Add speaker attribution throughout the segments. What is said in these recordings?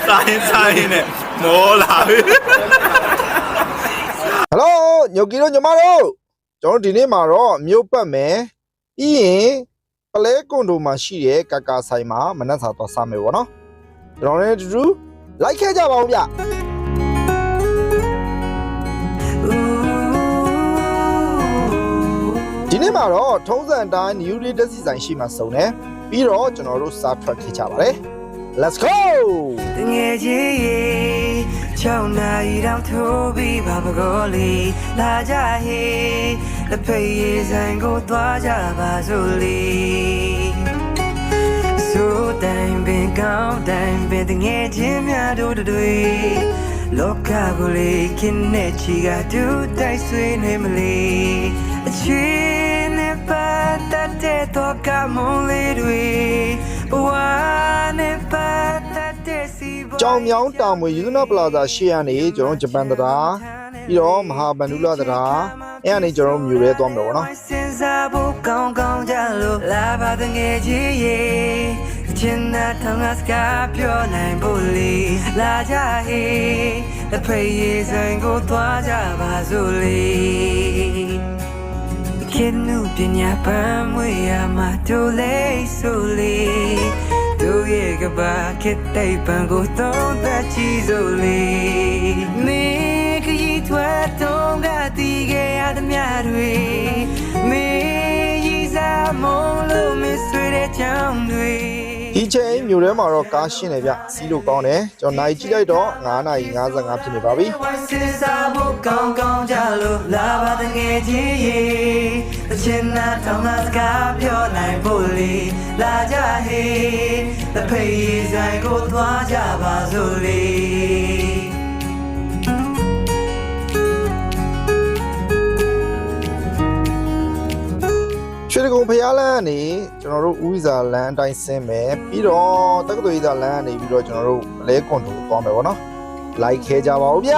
Speaker 1: ဆိုင်နဲ့မောလာပြီ
Speaker 2: Hello ညိုကီတို့ညီမတို့ကျွန်တော်ဒီနေ့မှာတော့မြို့ပတ်မယ်ပြီးရင်ပလဲကွန်ဒိုမှာရှိတဲ့ကာကာဆိုင်မှာမနက်စာသွားစားမယ်ပေါ့နော်ကျွန်တော်လည်းအတူတူလိုက်ခဲ့ကြပါဦးဗျဒီနေ့မှာတော့ထုံးစံတိုင်း new day တက်စီဆိုင်ရှိမှစုံတယ်ပြီးတော့ကျွန်တော်တို့စားထွက်ခဲ့ကြပါတယ် Let's go
Speaker 3: တငယ်ချင်းရေချောင်းနာရီတောင်ထိုးပြီးဘာပကောလေးလာကြဟေးလက်ဖက်ရည်ဆိုင်ကိုသွားကြပါစို့လေစိုးတိုင်းပင်ကောင်းတိုင်းပင်တငယ်ချင်းများတို့တွေလောကကိုလေးခင်းနဲ့ချီကတူတိုက်ဆွေးနေမလေးအချွေနဲ့ပတ်သက်တဲ့တော့ကမုန်းလေးတွေဘဝနဲ့ပတ်သက်တဲ့စီ
Speaker 2: ကြောင်မြောင်းတောင်မွေယူဇနာပလာဇာရှေ့ကနေကျွန်တော်ဂျပန်တရာပြီးတော့မဟာဗန္ဓုလတရာအဲ့ကနေကျွန်တော်မြို့ရဲသွားမှာပေါ့နော်
Speaker 3: စဉ်းစားဖို့ကောင်းကောင်းကြလို့လာပါတငယ်ချင်းရေချင်တာထောင်ကစကားပြောနိုင်ဖို့လေလာကြဟေးလက်ဖက်ရည်ဆိုင်ကိုသွားကြပါစို့လေခင်နုပညာပန်းမွေရမှာတို့လေးဆိုလေတို့ရဲ့ကဘာခေတ်တိုင်ပန်ကိုသုံးသက်ချီစို့လေမေခရီးထွက်တော့ကတီးခဲ့ရသမျှတွေမေရီစားမုံလို့မဆွေတဲ့ချောင်းတွေ
Speaker 2: ဒီချိန်မြို့ထဲမှာတော့ကားရှင်းနေဗျစီးလို့ကောင်းတယ်ကျွန်တော်နိုင်ကြည့်လိုက်တော့9:55ဖြစ်နေပါပြီ
Speaker 3: စဉ်းစားဖို့ကောင်းကောင်းကြလို့လာပါတငယ်ချင်းရေအချင်းနာထောင်ကစကားပြောနိုင်ဖို့လေလာကြဟေးတစ်ဖက်ရည်ဆိုင်ကိုသွားကြပါစို့လေ
Speaker 2: ရွှေတကုံဖျားလန်းကနေကျွန်တော်တို့ဦးဝိဇာလန်းအတိုင်းဆင်းမယ်ပြီးတော့တက္ကသိုလ်ဝိဇာလန်းကနေပြီးတော့ကျွန်တော်တို့လဲကွန်တိုသွားမယ်ပေါ့နော်လိုက်ခဲကြပါဦးဗျ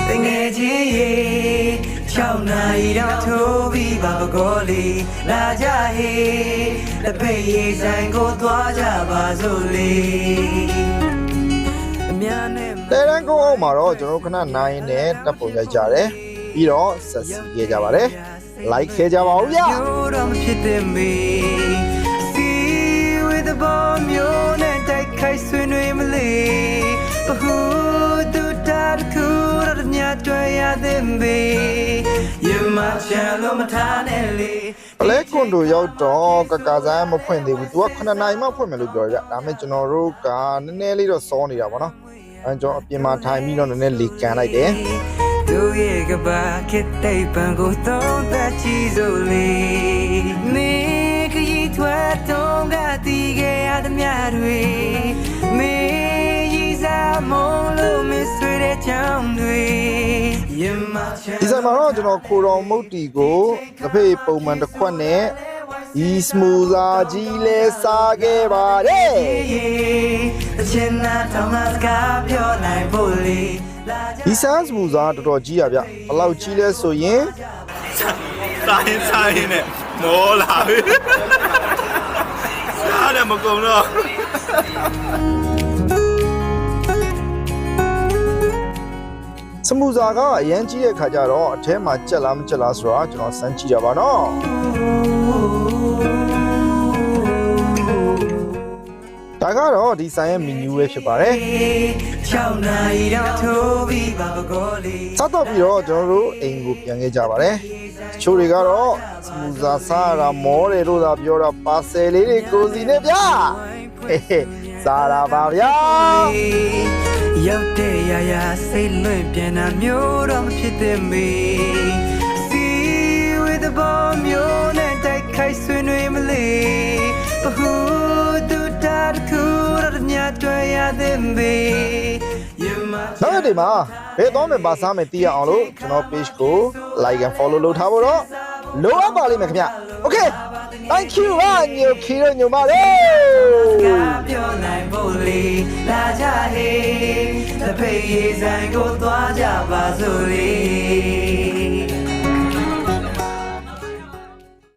Speaker 3: တငယ်ချင်းရေ6နာရီတော့ထိုးပြီးပါပကောလေးလာကြဟေးလက်ဖက်ရည်ဆိုင်ကိုသွားကြပါစို့လေအများနဲ့
Speaker 2: တဲတန်းကုန်းအောင်မှာတော့ကျွန်တော်တို့ခဏနိုင်နဲ့တပ်ပုံရိုက်ကြတယ်ပြီးတော့ဆက်စီခဲ့ကြပါတယ်လိုက်ခဲကြပါဦးဗျ
Speaker 3: တော့မဖြစ်တဲ့မေ See with the bomb မျိုးနဲ့တိုက်ခိုက်ဆွေးနွေးမလေးဘဟုတူတာကူရတဲ့ညတွေ့ရတဲ့မေယမချမ်းလို့မထားနဲ့လေ
Speaker 2: ပလဲကွန်တိုရောက်တော့ကကာဆိုင်မဖွင့်သေးဘူးသူက9 နာရီမှဖွင့်မယ်လို့ပြောကြဒါပေမဲ့ကျွန်တော်တို့ကနည်းနည်းလေးတော့စောနေတာပေါ့နော်အဲကျွန်တော်အပြင်မှာထိုင်ပြီးတော့နည်းနည်းလေးကန်လိုက်တယ်
Speaker 3: တို့ရဲ့ကဘာခေတ်တိုင်ပန်ကိုသုံးသက်ချီစို့လေမေခရီးထွက်တော့ကတီးခဲ့ရသမျှတွေမေရီစားမုံလို့မဆွေတဲ့ချောင်းတွေ
Speaker 2: ဒီဆိုင်မှာတော့ကျွန်တော်ခိုတော်မုတ်တီကိုတစ်ဖေးပုံမှန်တစ်ခွက်နဲ့ဒီစမူလာကြီးလဲစားခဲ့ပါတယ်
Speaker 3: အချင်းနာထောင်ကစကားပြောနိုင်ဖို့လေ
Speaker 2: ဒီဆန်းစမူစာတော်တော်ကြီးရဗျဘယ်လောက်ကြီးလဲဆိုရင်
Speaker 1: ဆိုင်နဲ့မောလာပြီစားတယ်မကုန်တော့
Speaker 2: စမူစာကအရန်ကြီးတဲ့ခါကျတော့အထဲမှာကြက်လားမကြက်လားဆိုတာကျွန်တော်စမ်းကြည့်ရပါတော့ဒါကတော့ဒီဆိုင်ရဲ့မီနူပဲဖြစ်ပါတယ်
Speaker 3: 6နာရီတော့ထိုးပြီးပါပကောလေး
Speaker 2: စတော့ပြီးတော့ကျွန်တော်တို့အိမ်ကိုပြန်ခဲ့ကြပါတယ်ချိုးတွေကတော့စမူစာစားရမောတယ်လို့သာပြောတာပါဆယ်လေးတွေကိုစီနဲ့ဗျစားရပါဗျာ
Speaker 3: ရောက်တဲ့ရရစိတ်လွင့်ပြန်တာမျိုးတော့မဖြစ်တဲ့မေ See with the bomb မျိုးနဲ့တိုက်ခိုက်ဆွေးနွေးမလေးဘဟုတူတာကူရတဲ့ညတွေ့ရတဲ့မေ
Speaker 2: နောက်ရက်ဒီမှာဘယ်တော့မှပါစားမယ်သိရအောင်လို့ကျွန်တော် page ကို like and follow လုပ်ထားဖို့တော့လိုအပ်ပါလိမ့်မယ်ခင်ဗျ Okay thank you ညိုခီရညိုမလေး
Speaker 3: ပြောနိုင်ဖို့လေလာကြဟေးလက်ဖက်ရည်ဆိုင်ကိုသွားကြပါစို့လေ